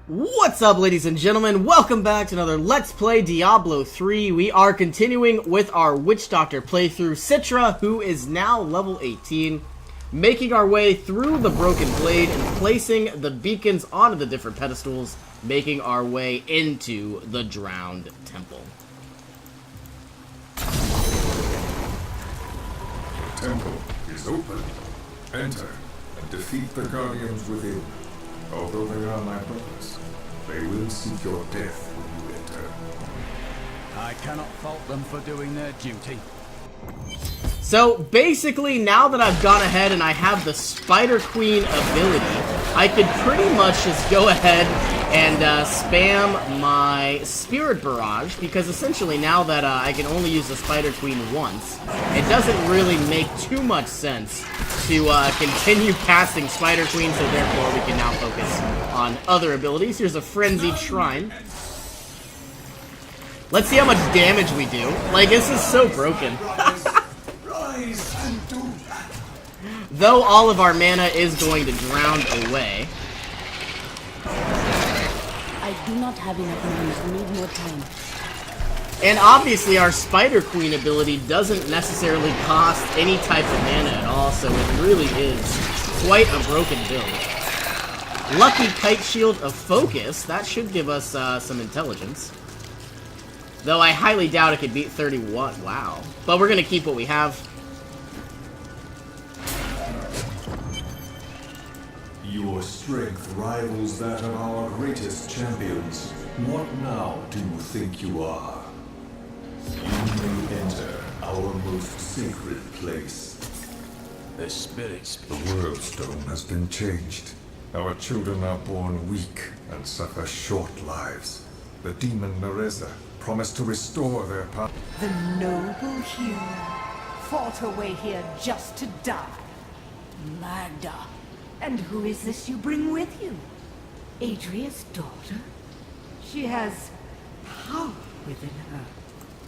What's up, ladies and gentlemen? Welcome back to another Let's Play Diablo 3. We are continuing with our Witch Doctor playthrough. Citra, who is now level 18, making our way through the Broken Blade and placing the beacons onto the different pedestals, making our way into the Drowned Temple. The temple is open. Enter and defeat the guardians within. Although they are my brothers, they will seek your death when you enter. I cannot fault them for doing their duty. So basically, now that I've gone ahead and I have the Spider Queen ability, I could pretty much just go ahead and spam my Spirit Barrage, because essentially now that I can only use the Spider Queen once, it doesn't really make too much sense to continue casting Spider Queen, so therefore we can now focus on other abilities. Here's a Frenzied Shrine. Let's see how much damage we do. Like, this is so broken. Though all of our mana is going to drown away. I do not have enough mana. We need more time. And obviously our Spider Queen ability doesn't necessarily cost any type of mana at all, so it really is quite a broken build. Lucky Kite Shield of Focus, that should give us some intelligence. Though I highly doubt it could beat 31, wow. But we're gonna keep what we have. Your strength rivals that of our greatest champions. What now do you think you are? You may enter our most sacred place. The spirits. The world stone has been changed. Our children are born weak and suffer short lives. The demon Nereza promised to restore their power. The noble hero fought her way here just to die. Magda. And who is this you bring with you? Adria's daughter? She has power within her.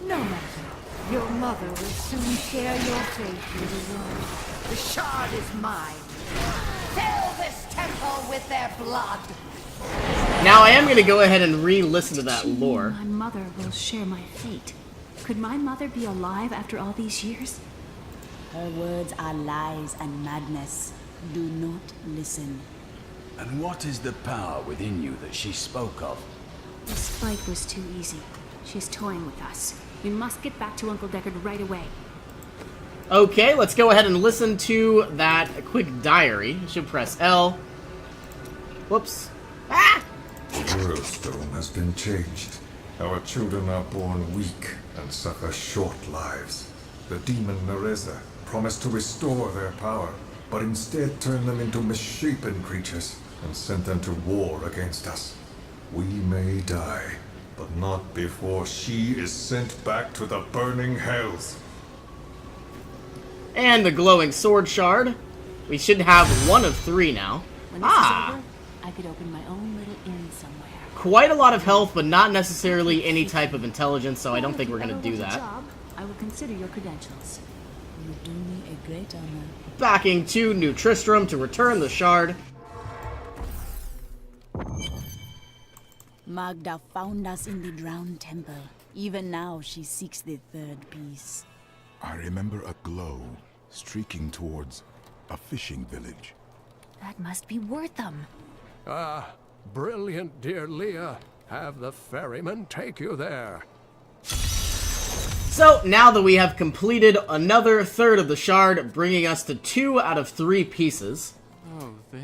No matter. Your mother will soon share your fate with the world. The shard is mine. Fill this temple with their blood. Now I am going to go ahead and re-listen to that lore. My mother will share my fate. Could my mother be alive after all these years? Her words are lies and madness. Do not listen. And what is the power within you that she spoke of? This fight was too easy. She's toying with us. We must get back to Uncle Deckard right away. Okay, let's go ahead and listen to that quick diary. Should press L. Whoops. Ah! The world stone has been changed. Our children are born weak and suffer short lives. The demon Nereza promised to restore their power, but instead turned them into misshapen creatures and sent them to war against us. We may die, but not before she is sent back to the burning hells. And the glowing sword shard. We should have one of 3 now. When this is over, I could open my own little inn somewhere. Quite a lot of health, but not necessarily any type of intelligence, so I don't think we're going to do that. I will consider your credentials. You do me a great honor. Backing to New Tristram to return the shard. Magda found us in the Drowned Temple. Even now she seeks the third piece. I remember a glow streaking towards a fishing village. That must be Wortham. Ah, brilliant, dear Leah. Have the ferryman take you there. So, now that we have completed another third of the shard, bringing us to 2 out of 3 pieces.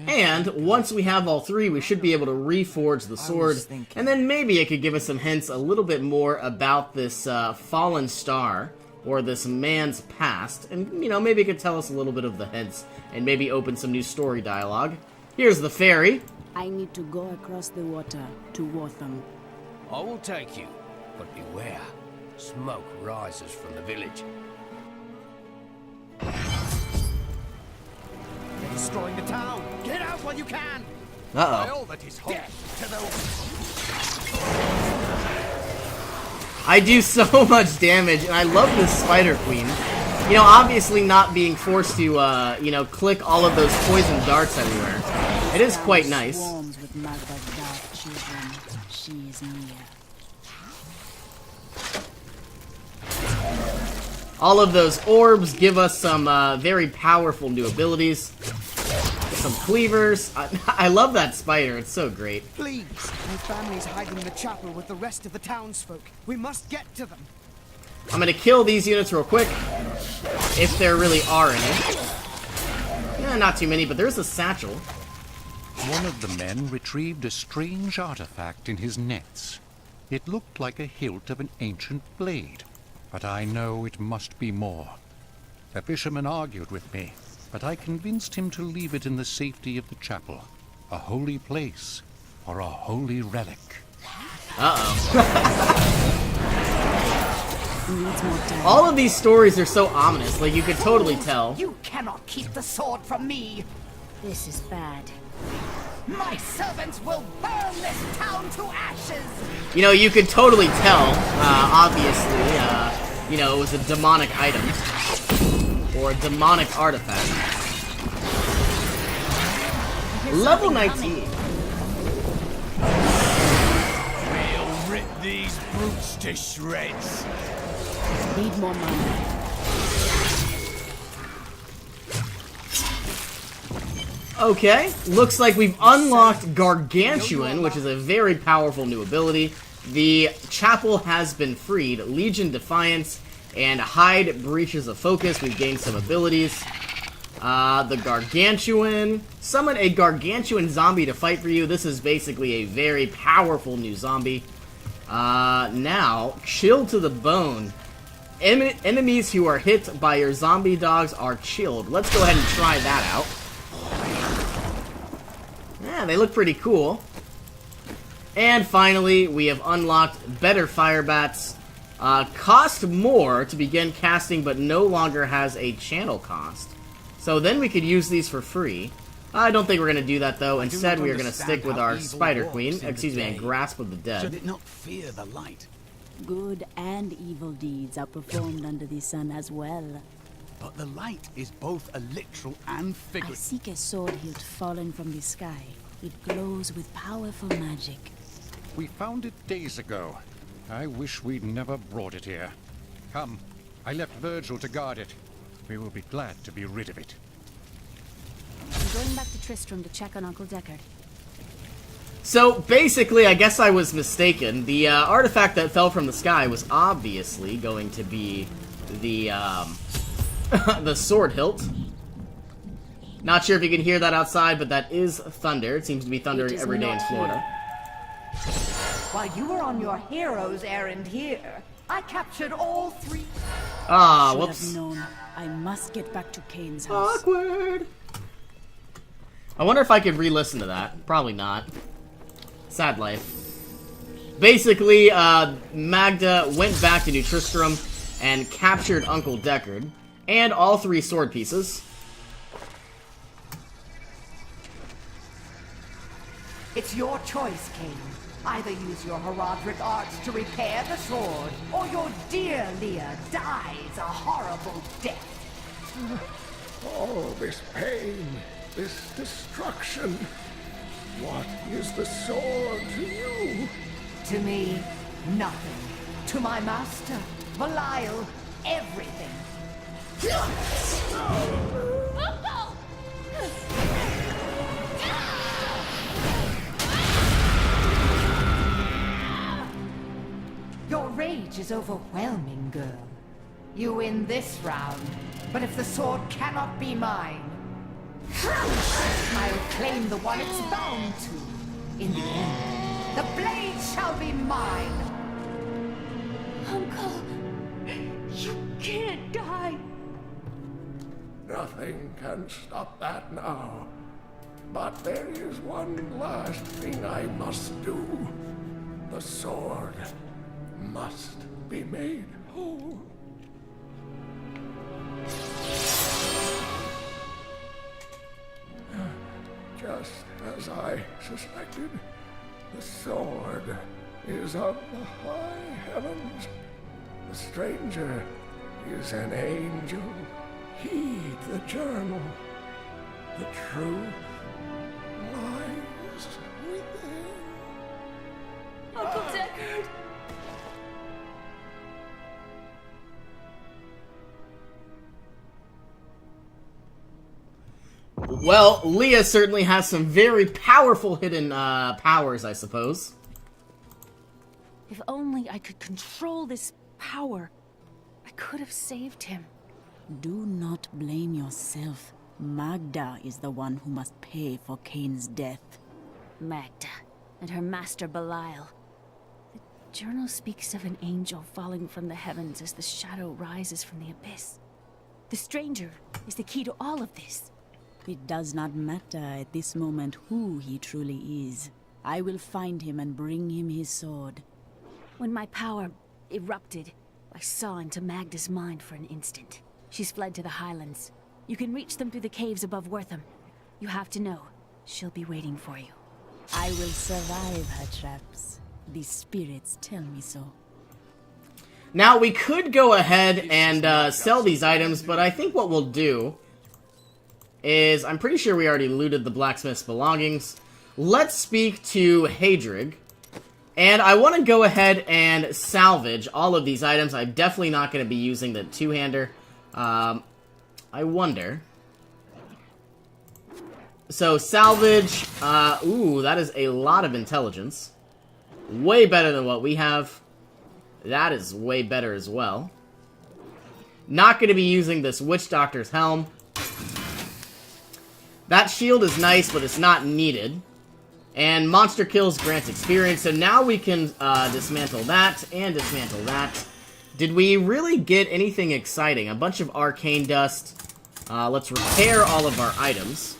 And once we have all 3, we should be able to reforge the sword. And then maybe it could give us some hints a little bit more about this fallen star, or this man's past. And, you know, maybe it could tell us a little bit of the hints, and maybe open some new story dialogue. Here's the ferry. I need to go across the water to Wortham. I will take you, but beware. Smoke rises from the village. They're destroying the town. Get out while you can. Uh-oh. All that is death to those. I do so much damage, and I love this Spider Queen. You know, obviously not being forced to, you know, click all of those poison darts everywhere. It is quite nice. Swarms with Magda's dark children. She is near. All of those orbs give us some very powerful new abilities. Some cleavers. I love that spider. It's so great. Please! My family's hiding in the chapel with the rest of the townsfolk. We must get to them. I'm gonna kill these units real quick. If there really are any. Yeah, not too many, but there's a satchel. One of the men retrieved a strange artifact in his nets. It looked like a hilt of an ancient blade, but I know it must be more. The fisherman argued with me, but I convinced him to leave it in the safety of the chapel, a holy place for a holy relic. All of these stories are so ominous, like you could totally tell. You cannot keep the sword from me. This is bad. My servants will burn this town to ashes. You know, you could totally tell, obviously, you know, it was a demonic item. Or a demonic artifact. Level 19. We'll rip these brutes to shreds. Need more money. Okay, looks like we've unlocked Gargantuan, which is a very powerful new ability. The chapel has been freed. Legion Defiance and Hide Breaches of Focus. We've gained some abilities. The Gargantuan. Summon a Gargantuan zombie to fight for you. This is basically a very powerful new zombie. Now, Chill to the Bone. Enemies who are hit by your zombie dogs are chilled. Let's go ahead and try that out. Yeah, they look pretty cool. And finally, we have unlocked Better Fire Bats. Cost more to begin casting, but no longer has a channel cost. So then we could use these for free. I don't think we're going to do that, though. Instead, we are going to stick with our Spider Queen, excuse me, and Grasp of the Dead. Should it not fear the light? Good and evil deeds are performed under the sun as well. But the light is both a literal and I figurative. seek a sword hilt fallen from the sky. It glows with powerful magic. We found it days ago. I wish we'd never brought it here. Come, I left Virgil to guard it. We will be glad to be rid of it. I'm going back to Tristram to check on Uncle Deckard. So, basically, I guess I was mistaken. The artifact that fell from the sky was obviously going to be the, the sword hilt. Not sure if you can hear that outside, but that is thunder. It seems to be thundering every day in Florida. While you were on your hero's errand here, I captured all three. Ah, Should whoops. have known. I must get back to Kane's house. Awkward. I wonder if I could re-listen to that. Probably not. Sad life. Basically, Magda went back to New Tristram and captured Uncle Deckard and all three sword pieces. It's your choice, Kane. Either use your heraldric arts to repair the sword, or your dear Leah dies a horrible death. All this pain, this destruction. What is the sword to you? To me, nothing. To my master, Belial, everything. Your rage is overwhelming, girl. You win this round, but if the sword cannot be mine, I'll claim the one it's bound to. In the end, the blade shall be mine. Uncle, you can't die. Nothing can stop that now. But there is one last thing I must do. The sword must be made whole. Just as I suspected, the sword is of the high heavens. The stranger is an angel. Heed the journal. The truth lies Well, Leah certainly has some very powerful hidden powers, I suppose. If only I could control this power, I could have saved him. Do not blame yourself. Magda is the one who must pay for Cain's death. Magda and her master Belial. The journal speaks of an angel falling from the heavens as the shadow rises from the abyss. The stranger is the key to all of this. It does not matter at this moment who he truly is. I will find him and bring him his sword. When my power erupted, I saw into Magda's mind for an instant. She's fled to the highlands. You can reach them through the caves above Wortham. You have to know, she'll be waiting for you. I will survive her traps. The spirits tell me so. Now, we could go ahead and sell these items, but I think what we'll do is, I'm pretty sure we already looted the blacksmith's belongings. Let's speak to Hadrig. And I want to go ahead and salvage all of these items. I'm definitely not going to be using the two-hander. I wonder. So, salvage. Ooh, that is a lot of intelligence. Way better than what we have. That is way better as well. Not going to be using this Witch Doctor's helm. That shield is nice, but it's not needed. And monster kills grants experience, so now we can dismantle that and dismantle that. Did we really get anything exciting? A bunch of arcane dust. Let's repair all of our items.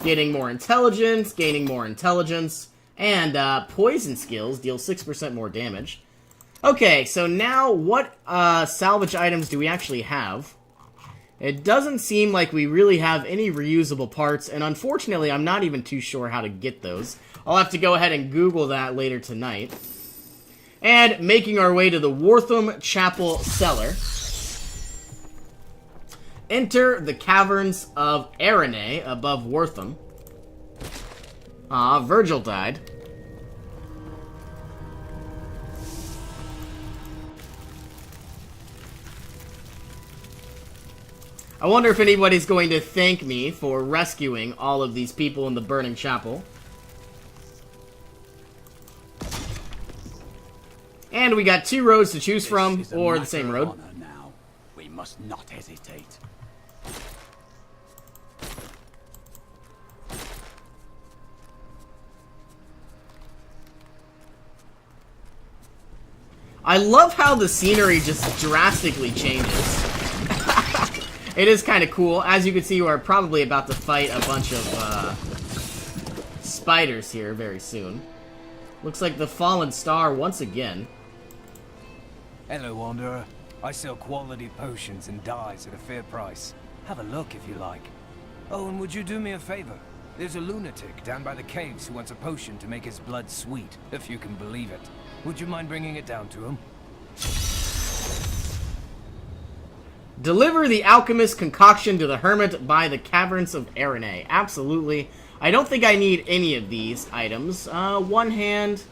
Getting more intelligence, gaining more intelligence, and poison skills deal 6% more damage. Okay, so now what salvage items do we actually have? It doesn't seem like we really have any reusable parts, and unfortunately, I'm not even too sure how to get those. I'll have to go ahead and Google that later tonight. And making our way to the Wortham Chapel cellar. Enter the caverns of Arene above Wortham. Virgil died. I wonder if anybody's going to thank me for rescuing all of these people in the burning chapel. And we got two roads to choose from, or the same road. Now. We must not hesitate. I love how the scenery just drastically changes. It is kind of cool. As you can see, we're probably about to fight a bunch of spiders here very soon. Looks like the Fallen Star once again. Hello, Wanderer. I sell quality potions and dyes at a fair price. Have a look if you like. Oh, and would you do me a favor? There's a lunatic down by the caves who wants a potion to make his blood sweet, if you can believe it. Would you mind bringing it down to him? Deliver the alchemist concoction to the hermit by the caverns of Arene. Absolutely. I don't think I need any of these items. One hand,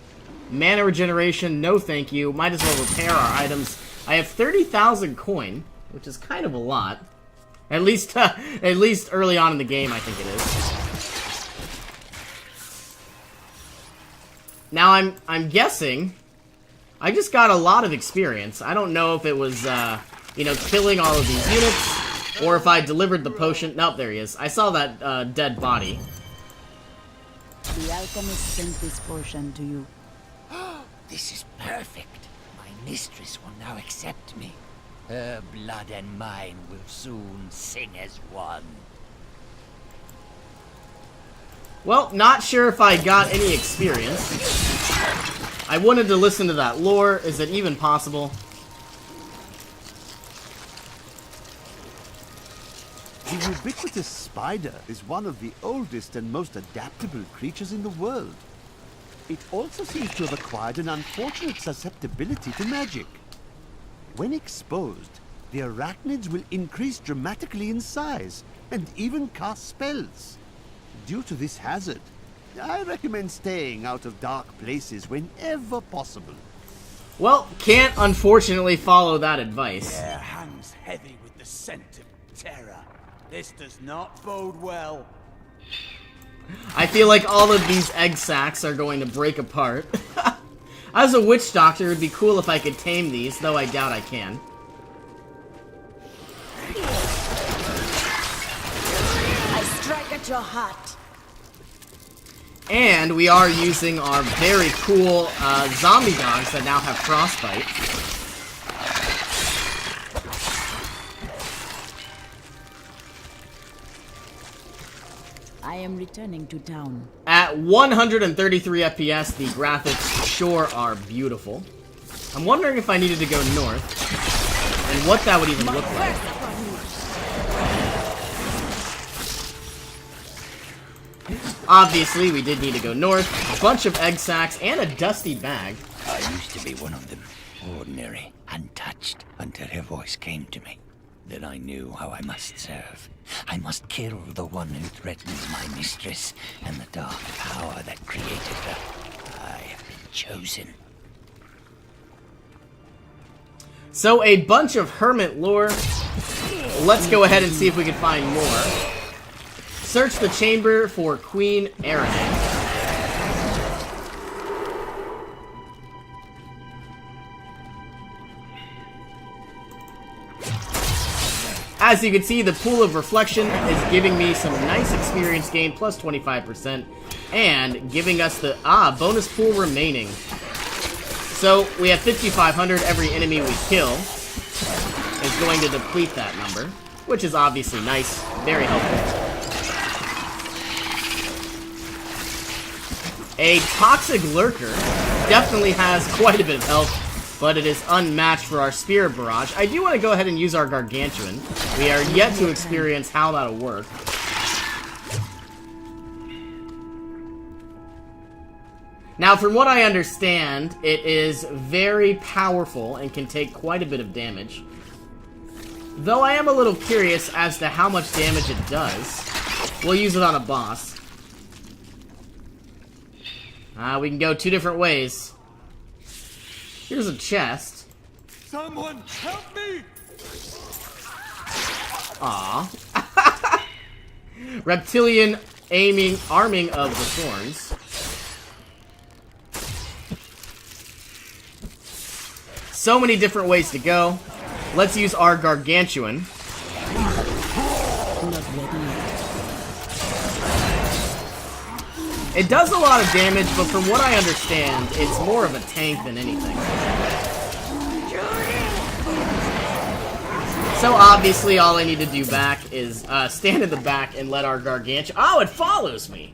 mana regeneration, no thank you. Might as well repair our items. I have 30,000 coin, which is kind of a lot. At least early on in the game, I think it is. Now I'm guessing. I just got a lot of experience. I don't know if it was you know, killing all of these units, or if I delivered the potion. Nope, there he is. I saw that dead body. The alchemist sent this potion to you. This is perfect. My mistress will now accept me. Her blood and mine will soon sing as one. Well, not sure if I got any experience. I wanted to listen to that lore. Is it even possible? The ubiquitous spider is one of the oldest and most adaptable creatures in the world. It also seems to have acquired an unfortunate susceptibility to magic. When exposed, the arachnids will increase dramatically in size and even cast spells. Due to this hazard, I recommend staying out of dark places whenever possible. Well, can't unfortunately follow that advice. Their hands heavy with the scent of terror. This does not bode well. I feel like all of these egg sacs are going to break apart. As a witch doctor, it would be cool if I could tame these, though I doubt I can. I strike at your heart. And we are using our very cool zombie dogs that now have frostbite. I am returning to town. At 133 FPS, the graphics sure are beautiful. I'm wondering if I needed to go north, and what that would even look like. Obviously, we did need to go north. A bunch of egg sacs and a dusty bag. I used to be one of them. Ordinary, untouched, until her voice came to me. Then I knew how I must serve. I must kill the one who threatens my mistress and the dark power that created her. I have been chosen. So, a bunch of hermit lore. Let's go ahead and see if we can find more. Search the chamber for Queen Erin. As you can see, the pool of reflection is giving me some nice experience gain, plus 25%, and giving us the, bonus pool remaining. So, we have 5,500. Every enemy we kill is going to deplete that number, which is obviously nice, very helpful. A toxic lurker definitely has quite a bit of health, but it is unmatched for our Spirit Barrage. I do want to go ahead and use our Gargantuan. We are yet to experience how that'll work. Now, from what I understand, it is very powerful and can take quite a bit of damage. Though I am a little curious as to how much damage it does. We'll use it on a boss. We can go two different ways. Here's a chest. Someone help me! Aw. Reptilian arming of the thorns. So many different ways to go. Let's use our Gargantuan. It does a lot of damage, but from what I understand, it's more of a tank than anything. So obviously, all I need to do back is stand in the back and let our Gargantuan... Oh, it follows me!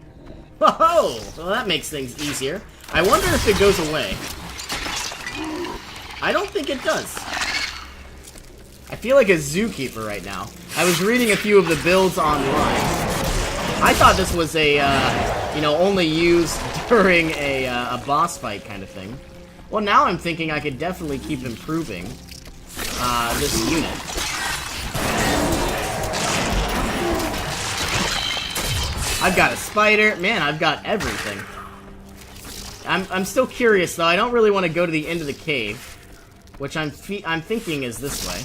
Oh, well, that makes things easier. I wonder if it goes away. I don't think it does. I feel like a zookeeper right now. I was reading a few of the builds online. I thought this was a, only used during a boss fight kind of thing. Well, now I'm thinking I could definitely keep improving this unit. I've got a spider. Man, I've got everything. I'm still curious, though. I don't really want to go to the end of the cave, which I'm thinking is this way.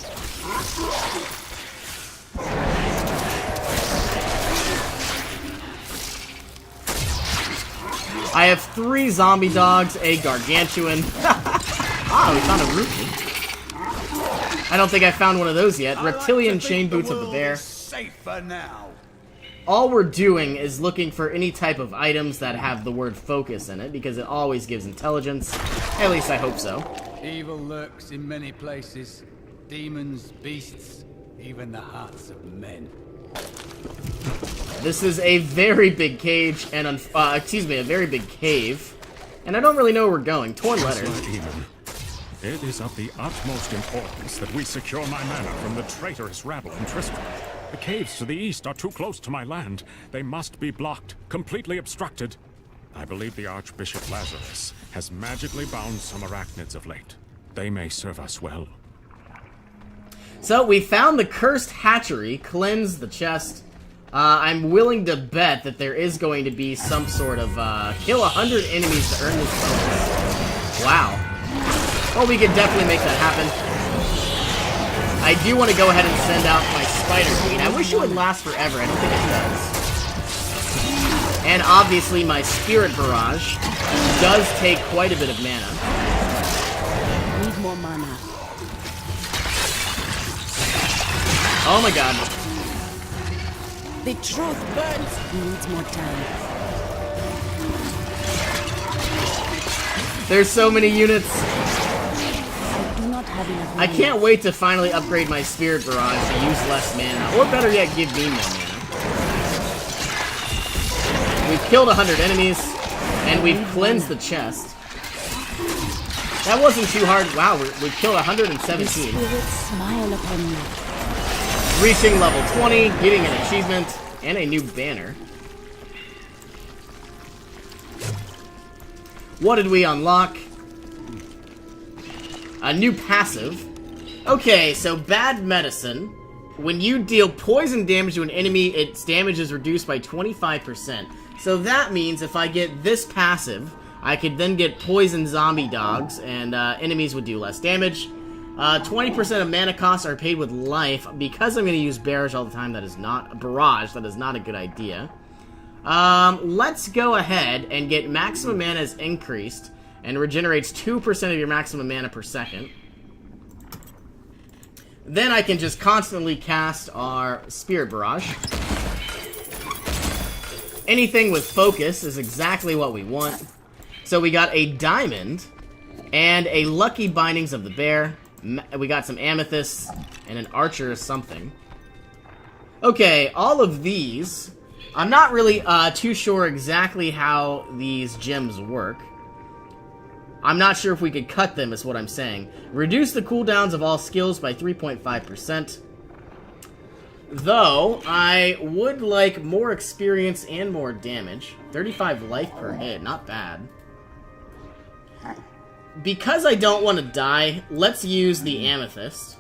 I have 3 zombie dogs, a Gargantuan. We found a Rupee. I don't think I found one of those yet. Reptilian chain boots of the bear. Safer now. All we're doing is looking for any type of items that have the word focus in it, because it always gives intelligence. At least I hope so. Evil lurks in many places. Demons, beasts, even the hearts of men. This is a very big cage, and a very big cave. And I don't really know where we're going. Torn letter. It is of the utmost importance that we secure my manor from the traitorous rabble in Tristram. The caves to the east are too close to my land. They must be blocked, completely obstructed. I believe the Archbishop Lazarus has magically bound some arachnids of late. They may serve us well. So, we found the cursed hatchery, cleansed the chest. I'm willing to bet that there is going to be some sort of, kill 100 enemies to earn this bonus. Wow. Well, we could definitely make that happen. I do want to go ahead and send out my Spider Queen. I wish it would last forever. I don't think it does. And obviously my Spirit Barrage does take quite a bit of mana. Need more mana. Oh my god. The truth burns. Needs more time. There's so many units. I do not have enough mana. I can't wait to finally upgrade my Spirit Barrage to use less mana. Or better yet, give me more mana. We've killed 100 enemies, and we've cleansed the chest. That wasn't too hard. Wow, we've killed 117. Spirits smile upon you. Reaching level 20, getting an achievement, and a new banner. What did we unlock? A new passive. Okay, so Bad Medicine. When you deal poison damage to an enemy, its damage is reduced by 25%. So that means if I get this passive, I could then get poison zombie dogs, and enemies would do less damage. 20% of mana costs are paid with life. Because I'm going to use barrage all the time, that is not a barrage. That is not a good idea. Let's go ahead and get maximum mana is increased and regenerates 2% of your maximum mana per second. Then I can just constantly cast our Spirit Barrage. Anything with focus is exactly what we want. So we got a diamond and a lucky bindings of the bear. We got some amethysts and an archer or something. Okay, all of these. I'm not really too sure exactly how these gems work. I'm not sure if we could cut them, is what I'm saying. Reduce the cooldowns of all skills by 3.5%. Though, I would like more experience and more damage. 35 life per hit, not bad. Because I don't want to die, let's use the amethyst.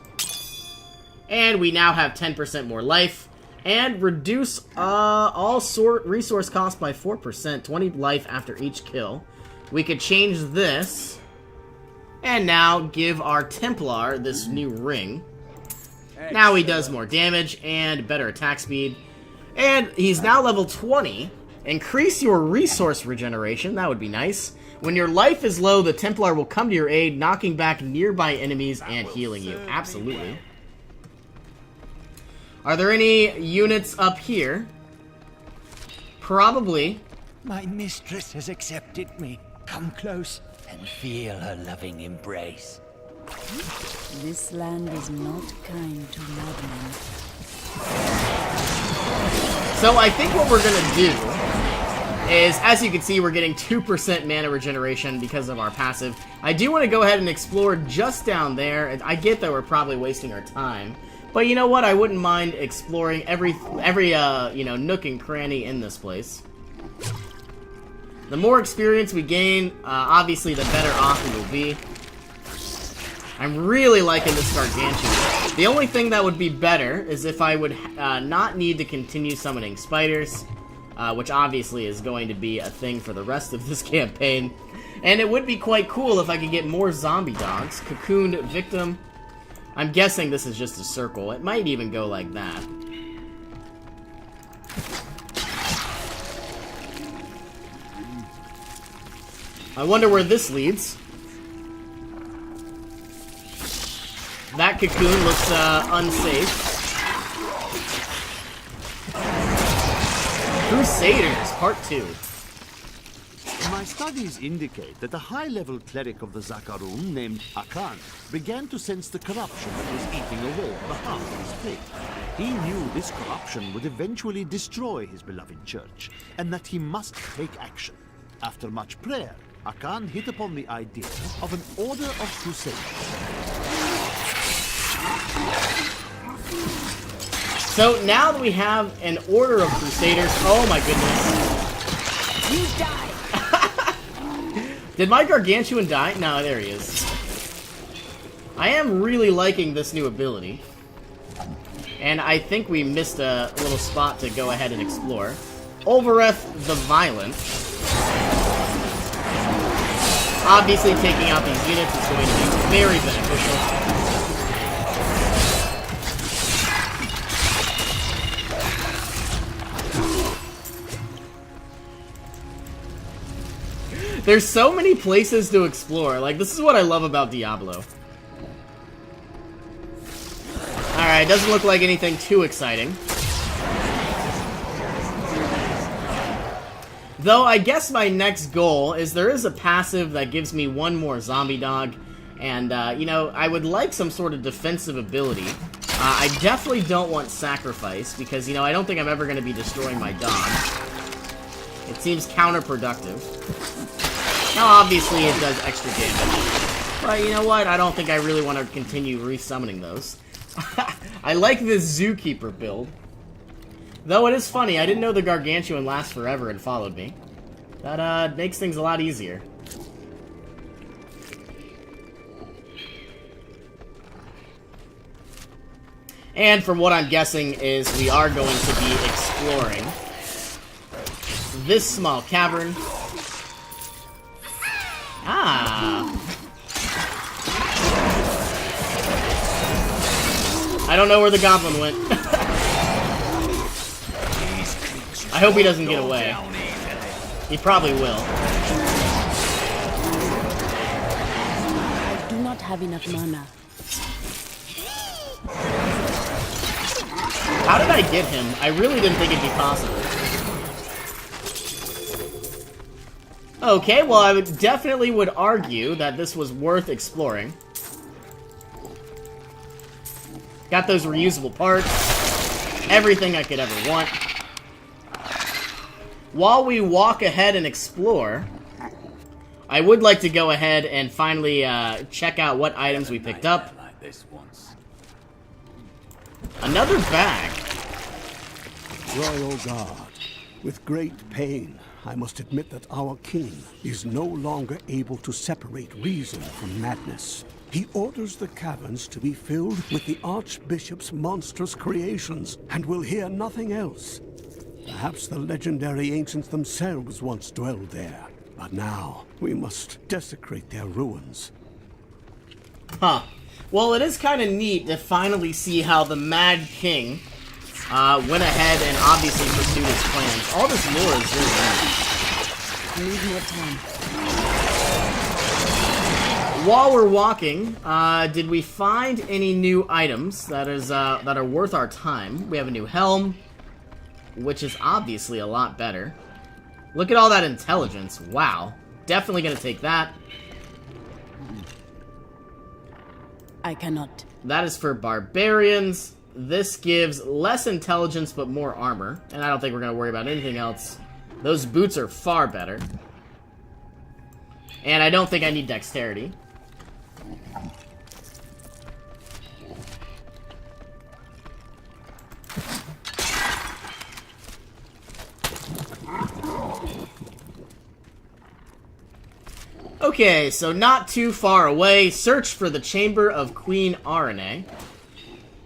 And we now have 10% more life. And reduce all resource costs by 4%, 20 life after each kill. We could change this. And now give our Templar this new ring. Now he does more damage and better attack speed. And he's now level 20. Increase your resource regeneration. That would be nice. When your life is low, the Templar will come to your aid, knocking back nearby enemies and healing you. Absolutely. Are there any units up here? Probably. My mistress has accepted me. Come close and feel her loving embrace. This land is not kind to madmen. So I think what we're gonna do is, as you can see, we're getting 2% mana regeneration because of our passive. I do want to go ahead and explore just down there. I get that we're probably wasting our time, but you know what? I wouldn't mind exploring every you know, nook and cranny in this place. The more experience we gain, obviously, the better off we will be. I'm really liking this Gargantuan. The only thing that would be better is if I would not need to continue summoning spiders, which obviously is going to be a thing for the rest of this campaign. And it would be quite cool if I could get more zombie dogs. Cocooned victim. I'm guessing this is just a circle. It might even go like that. I wonder where this leads. That cocoon looks unsafe. Crusaders, Part 2. My studies indicate that a high-level cleric of the Zakarum named Akan began to sense the corruption that was eating away at the heart of his faith. He knew this corruption would eventually destroy his beloved church, and that he must take action. After much prayer, Akan hit upon the idea of an order of crusaders. So now that we have an order of crusaders, oh my goodness. You die. Did my Gargantuan die? No, there he is. I am really liking this new ability. And I think we missed a little spot to go ahead and explore. Olvareth the Violent. Obviously, taking out these units is going to be very beneficial. There's so many places to explore. Like, this is what I love about Diablo. Alright, doesn't look like anything too exciting. Though, I guess my next goal is there is a passive that gives me one more zombie dog. And, you know, I would like some sort of defensive ability. I definitely don't want sacrifice, because, you know, I don't think I'm ever going to be destroying my dog. It seems counterproductive. Now, obviously, it does extra damage. But, you know what? I don't think I really want to continue resummoning those. I like this Zookeeper build. Though it is funny, I didn't know the Gargantuan lasts forever and followed me. That, makes things a lot easier. And from what I'm guessing is we are going to be exploring this small cavern. Ah. I don't know where the goblin went. I hope he doesn't get away. He probably will. I do not have enough mana. How did I get him? I really didn't think it'd be possible. Okay, well, I would definitely would argue that this was worth exploring. Got those reusable parts. Everything I could ever want. While we walk ahead and explore, I would like to go ahead and finally check out what items we picked up. Another bag. Royal Guard, with great pain, I must admit that our king is no longer able to separate reason from madness. He orders the caverns to be filled with the Archbishop's monstrous creations, and will hear nothing else. Perhaps the legendary ancients themselves once dwelled there, but now we must desecrate their ruins. Huh. Well, it is kind of neat to finally see how the Mad King went ahead and obviously pursued his plans. All this lore is really nice. I need more time. While we're walking, did we find any new items that are worth our time? We have a new helm, which is obviously a lot better. Look at all that intelligence. Wow. Definitely gonna take that. I cannot. That is for barbarians. This gives less intelligence but more armor. And I don't think we're going to worry about anything else. Those boots are far better. And I don't think I need dexterity. Okay, so not too far away, search for the Chamber of Queen Arane.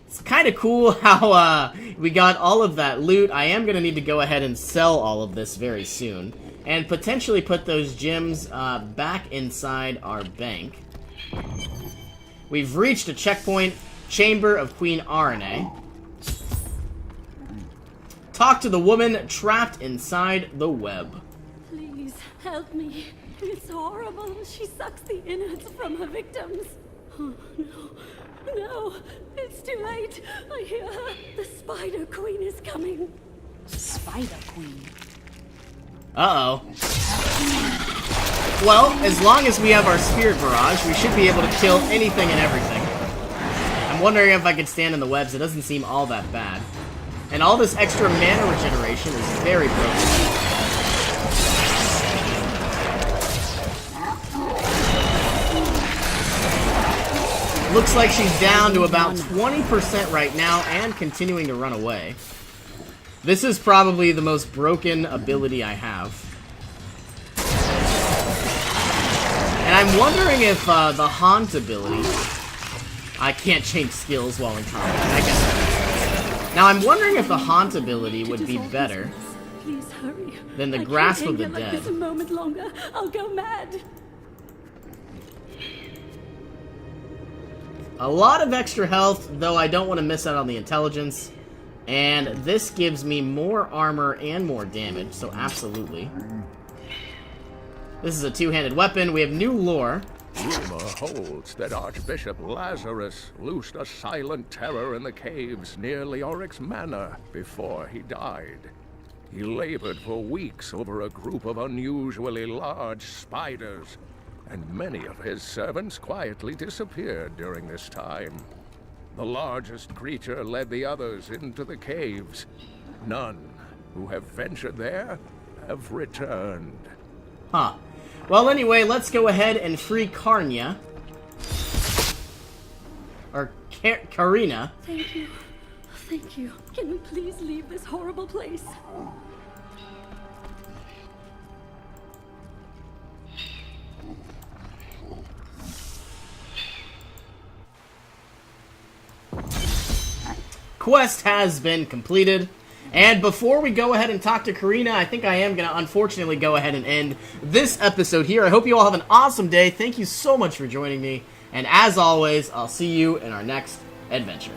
It's kind of cool how we got all of that loot. I am going to need to go ahead and sell all of this very soon. And potentially put those gems back inside our bank. We've reached a checkpoint, Chamber of Queen Arane. Talk to the woman trapped inside the web. Please, help me. It's horrible. She sucks the innards from her victims. Oh, no. No. It's too late. I hear her. The Spider Queen is coming. Spider Queen? Uh-oh. Well, as long as we have our Spirit Barrage, we should be able to kill anything and everything. I'm wondering if I could stand in the webs. It doesn't seem all that bad. And all this extra mana regeneration is very broken. Looks like she's down to about 20% right now and continuing to run away. This is probably the most broken ability I have. And I'm wondering if the Haunt ability... I can't change skills while in combat, I guess. Now I'm wondering if the Haunt ability would be better Please hurry. than the Grasp of the Like this a Dead. moment longer. I'll go mad. A lot of extra health, though I don't want to miss out on the intelligence. And this gives me more armor and more damage, so absolutely. This is a two-handed weapon. We have new lore. Rumor holds that Archbishop Lazarus loosed a silent terror in the caves near Leoric's manor before he died. He labored for weeks over a group of unusually large spiders, and many of his servants quietly disappeared during this time. The largest creature led the others into the caves. None who have ventured there have returned. Huh. Well, anyway, let's go ahead and free Karnia. Or Karina. Thank you. Thank you. Can we please leave this horrible place? Quest has been completed. And before we go ahead and talk to Karina, I think I am going to unfortunately go ahead and end this episode here. I hope you all have an awesome day. Thank you so much for joining me. And as always, I'll see you in our next adventure.